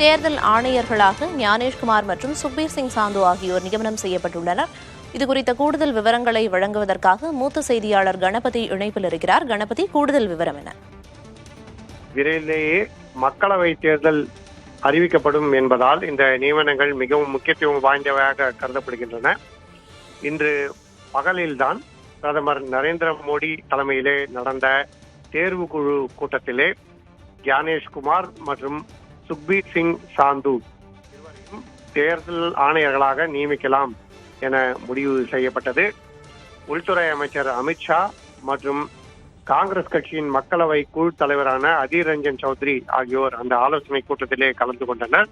தேர்தல் ஆணையர்களாக ஞானேஷ்குமார் மற்றும் சுக்பீர் சிங் சாந்து ஆகியோர் நியமனம் செய்யப்பட்டுள்ளனர். இதுகுறித்த கூடுதல் விவரங்களை வழங்குவதற்காக மூத்த செய்தியாளர் கணபதி இணைப்பில் இருக்கிறார். கணபதி, கூடுதல் விவரம் என்ன? விரைவிலேயே மக்களவை தேர்தல் அறிவிக்கப்படும் என்பதால் இந்த நியமனங்கள் மிகவும் முக்கியத்துவம் வாய்ந்தவையாக கருதப்படுகின்றன. இன்று பகலில்தான் பிரதமர் நரேந்திர மோடி தலைமையிலே நடந்த தேர்வு குழு கூட்டத்திலே ஞானேஷ்குமார் மற்றும் சுக்பீர் சிங் சாந்து இருவரையும் தேர்தல் ஆணையர்களாக நியமிக்கலாம் என முடிவு செய்யப்பட்டது. உள்துறை அமைச்சர் அமித்ஷா மற்றும் காங்கிரஸ் கட்சியின் மக்களவை குழு தலைவரான அதீர் ரஞ்சன் சௌத்ரி ஆகியோர் அந்த ஆலோசனை கூட்டத்திலே கலந்து கொண்டனர்.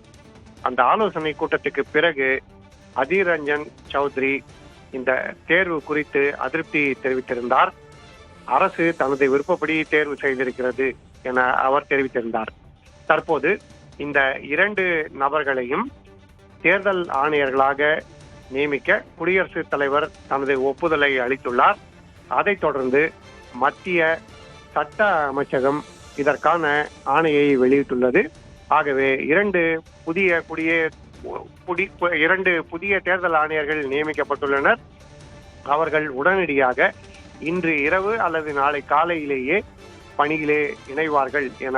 அந்த ஆலோசனை கூட்டத்துக்கு பிறகு அதீர் ரஞ்சன் சௌத்ரி இந்த தேர்வு குறித்து அதிருப்தி தெரிவித்திருந்தார். அரசு தனது விருப்பப்படி தேர்வு செய்திருக்கிறது என அவர் தெரிவித்திருந்தார். தற்போது இந்த இரண்டு நபர்களையும் தேர்தல் ஆணையர்களாக நியமிக்க குடியரசுத் தலைவர் தனது ஒப்புதலை அளித்துள்ளார். அதைத் தொடர்ந்து மத்திய சட்ட அமைச்சகம் இதற்கான ஆணையை வெளியிட்டுள்ளது. ஆகவே இரண்டு புதிய தேர்தல் ஆணையர்கள் நியமிக்கப்பட்டுள்ளனர். அவர்கள் உடனடியாக இன்று இரவு அல்லது நாளை காலையிலேயே பணியிலே இணைவார்கள் என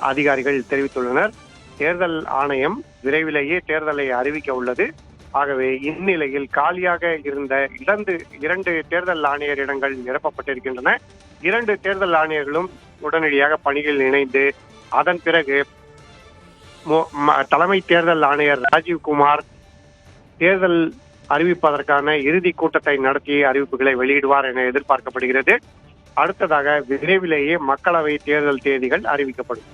அதிகாரிகள் தெரிவித்துள்ளனர். தேர்தல் ஆணையம் விரைவிலேயே தேர்தலை அறிவிக்க உள்ளது. ஆகவே இந்நிலையில் காலியாக இருந்த இரண்டு தேர்தல் ஆணையர் இடங்கள் நிரப்பப்பட்டிருக்கின்றன. இரண்டு தேர்தல் ஆணையர்களும் உடனடியாக பணியில் இணைந்து அதன் பிறகு தலைமை தேர்தல் ஆணையர் ராஜீவ்குமார் தேர்தல் அறிவிப்பதற்கான இறுதி கூட்டத்தை நடத்தி அறிவிப்புகளை வெளியிடுவார் என எதிர்பார்க்கப்படுகிறது. அடுத்ததாக விரைவிலேயே மக்களவை தேர்தல் தேதிகள் அறிவிக்கப்படும்.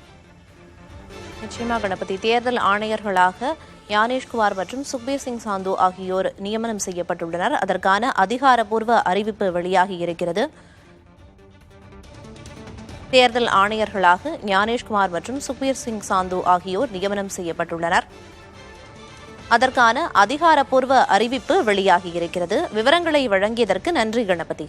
நிச்சயமா கணபதி, தேர்தல் ஆணையர்களாக ஞானேஷ்குமார் மற்றும் சுக்பீர் சிங் சாந்து ஆகியோர் நியமனம் செய்யப்பட்டுள்ளனர். அதற்கான அதிகாரப்பூர்வ அறிவிப்பு வெளியாகி இருக்கிறது. தேர்தல் ஆணையர்களாக ஞானேஷ்குமார் மற்றும் சுக்பீர் சிங் சாந்து ஆகியோர் நியமனம் செய்யப்பட்டுள்ளனர். அதற்கான அதிகாரப்பூர்வ அறிவிப்பு வெளியாகி இருக்கிறது. விவரங்களை வழங்கியதற்கு நன்றி கணபதி.